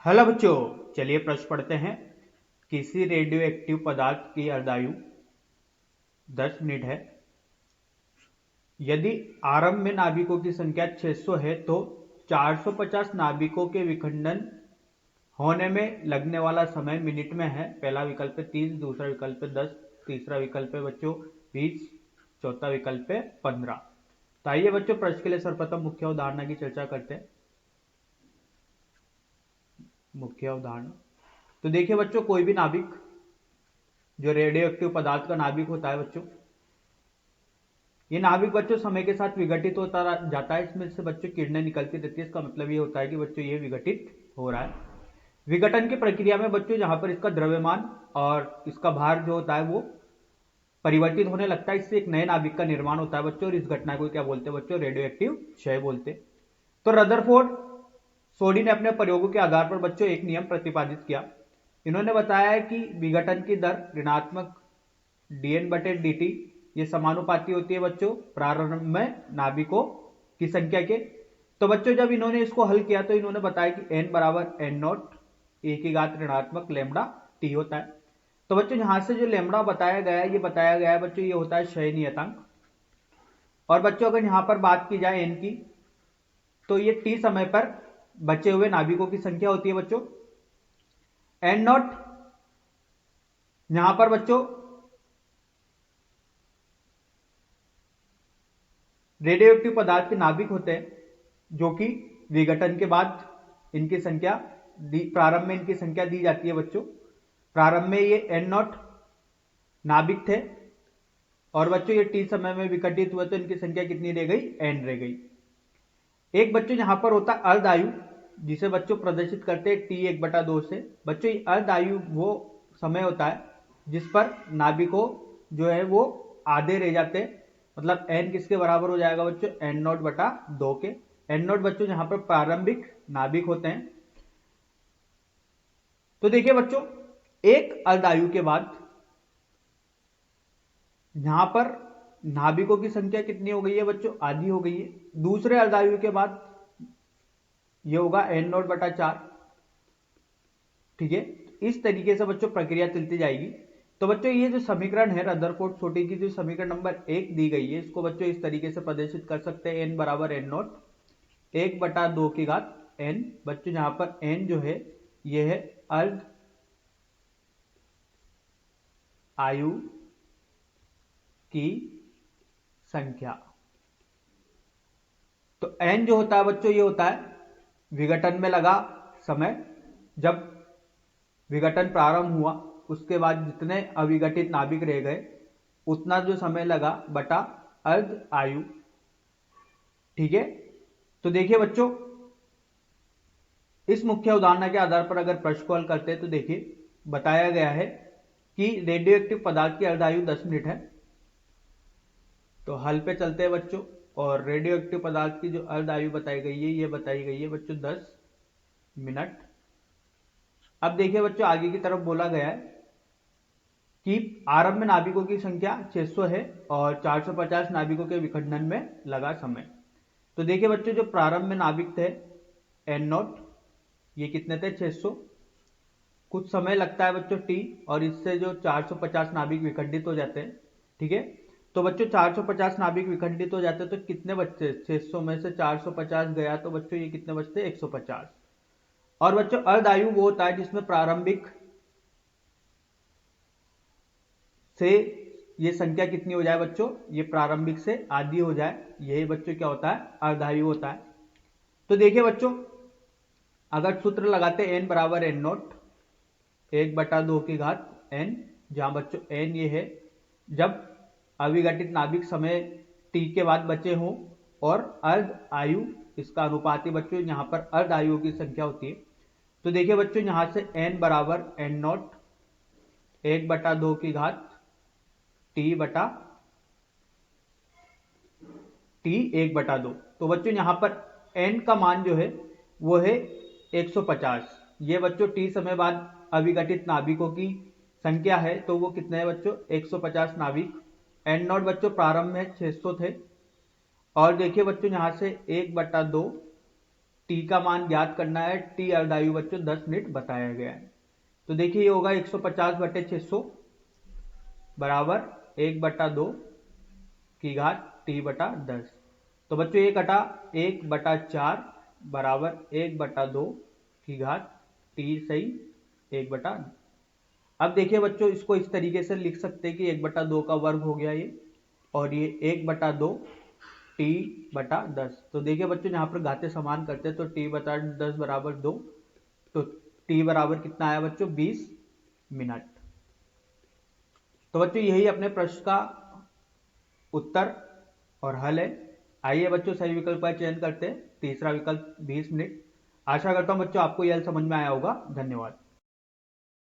Hello बच्चों, चलिए प्रश्न पढ़ते हैं। किसी रेडियो एक्टिव पदार्थ की अर्धायु 10 मिनट है। यदि आरंभ में नाभिकों की संख्या 600 है तो 450 नाभिकों के विखंडन होने में लगने वाला समय मिनट में है। पहला विकल्प है 30, दूसरा विकल्प है 10, तीसरा विकल्प है बच्चों 20, चौथा विकल्प है 15। तो आइए बच्चों प्रश्न के लिए सर्वप्रथम मुख्य उदाहरण की चर्चा करते हैं। मुख्य उदाहरण तो देखिए बच्चों, कोई भी नाभिक जो रेडियो एक्टिव पदार्थ का नाभिक होता है बच्चों, ये नाभिक बच्चों समय के साथ विघटित होता जाता है। इसमें से बच्चों किरणें निकलती रहती है। इसका मतलब ये होता है कि बच्चों ये विघटित हो रहा है। विघटन की प्रक्रिया में बच्चों जहां पर इसका द्रव्यमान और इसका भार जो होता है वो परिवर्तित होने लगता है, इससे एक नए नाभिक का निर्माण होता है बच्चों। और इस घटना को क्या बोलते हैं बच्चों? रेडियो एक्टिव क्षय बोलते हैं। तो रदरफोर्ड सोडी ने अपने प्रयोगों के आधार पर बच्चों एक नियम प्रतिपादित किया। इन्होंने बताया कि विघटन की दर ऋणात्मक dN/dt ये समानुपाती होती है बच्चों प्रारंभ में नाभिकों की संख्या के। तो बच्चों जब इन्होंने इसको हल किया तो इन्होंने बताया कि n बराबर n0 e की घात ऋणात्मक लैम्बडा t होता है। तो बच्चों यहां से जो लैम्बडा बताया गया है, ये बताया गया है बच्चों, ये होता है क्षय नियतांक। और बच्चों अगर यहां पर बात की जाए n की, तो ये t समय पर बचे हुए नाभिकों की संख्या होती है बच्चों। n0 यहां पर बच्चों रेडियो एक्टिव पदार्थ के नाभिक होते हैं जो कि विघटन के बाद इनकी संख्या प्रारंभ में इनकी संख्या दी जाती है बच्चों। प्रारंभ में ये n0 नाभिक थे और बच्चों ये t समय में विघटित हुए तो इनकी संख्या कितनी रह गई? n रह गई। एक बच्चों यहां पर होता है अर्ध आयु, जिसे बच्चों प्रदर्शित करते हैं t1/2 से। बच्चों ये अर्ध आयु वो समय होता है जिस पर नाभिकों जो है वो आधे रह जाते हैं। मतलब n किसके बराबर हो जाएगा बच्चों? n0/2 के। n0 बच्चों यहां पर प्रारंभिक नाभिक होते हैं। तो देखिए बच्चों, एक अर्ध आयु के बाद यहां पर नाभिकों की संख्या कितनी हो गई है बच्चों? आधी हो गई है। दूसरे अर्ध आयु के बाद ये होगा n0/4। ठीक है, इस तरीके से बच्चों प्रक्रिया चलती जाएगी। तो बच्चों ये जो समीकरण है रदरफोर्ड सोडी की जो समीकरण नंबर 1 दी गई है, इसको बच्चों इस तरीके से प्रदर्शित कर सकते हैं। n बराबर n0 1/2 की घात n। बच्चों यहां पर n जो है ये है अर्ध आयु की संख्या। तो n जो होता है बच्चों ये होता है विघटन में लगा समय। जब विघटन प्रारंभ हुआ उसके बाद जितने अविघटित नाभिक रह गए उतना जो समय लगा बटा अर्ध आयु। ठीक है, तो देखिए बच्चों, इस मुख्य उदाहरण के आधार पर अगर प्रश्न को हल करते हैं तो देखिए बताया गया है कि रेडियो एक्टिव पदार्थ की अर्धायु 10 मिनट है। तो हल पे चलते हैं बच्चों, और रेडियो एक्टिव पदार्थ की जो अर्धायु बताई गई है ये बताई गई है बच्चों 10 मिनट। अब देखिए बच्चों, आगे की तरफ बोला गया है कि आरंभ में नाभिकों की संख्या 600 है और 450 नाभिकों के विखंडन में लगा समय। तो देखिए बच्चों, जो प्रारंभ में नाभिक थे n0 ये कितने थे? 600। कुछ समय लगता है बच्चों t, और इससे जो 450 नाभिक विखंडित हो जाते हैं। ठीक है, तो बच्चों 450 नाभिक विखंडित हो जाते हैं तो कितने बचते? 600 में से 450 गया तो बच्चों ये कितने बचते? 150। और बच्चों अर्ध आयु वो होता है जिसमें प्रारंभिक से ये संख्या कितनी हो जाए बच्चों? ये प्रारंभिक से आधी हो जाए, यही बच्चों क्या होता है? अर्धायु होता है। तो देखिए बच्चों, अगर सूत्र लगाते n बराबर n0 1/2 की घात n, जहां बच्चों n ये है जब अविघटित नाभिक समय t के बाद बचे हों, और अर्ध आयु इसका अनुपाती बच्चों यहां पर अर्ध आयु की संख्या होती है। तो देखिए बच्चों, यहां से n बराबर n0 1/2 की घात t 1/2। तो बच्चों यहां पर n का मान जो है वो है 150। ये बच्चों t समय बाद अविघटित नाभिकों की संख्या है, तो वो कितने हैं बच्चों? 150 नाभिक। n0 बच्चों प्रारंभ में 600 थे, और देखिए बच्चों यहां से 1/2 टी का मान ज्ञात करना है। टी अर्धायु बच्चों 10 मिनट बताया गया है। तो देखिए ये होगा 150/600 बराबर 1/2 की घात टी बटा 10। तो बच्चों ये कटा 1/4 बराबर 1/2 की घात टी सही 1/। अब देखिए बच्चों इसको इस तरीके से लिख सकते हैं कि 1/2 का वर्ग हो गया ये, और ये 1/2 टी बटा 10। तो देखिए बच्चों यहाँ पर घातें समान करते हैं, तो टी बटा 10 बराबर 2, तो टी बराबर कितना आया बच्चों 20 मिनट। तो बच्चों यही अपने प्रश्न का उत्तर और हल है। आइए बच्चों सही विकल्प का चयन करते हैं, तीसरा विकल्प 20 मिनट। आशा करता हूं बच्चों आपको यह समझ में आया होगा। धन्यवाद।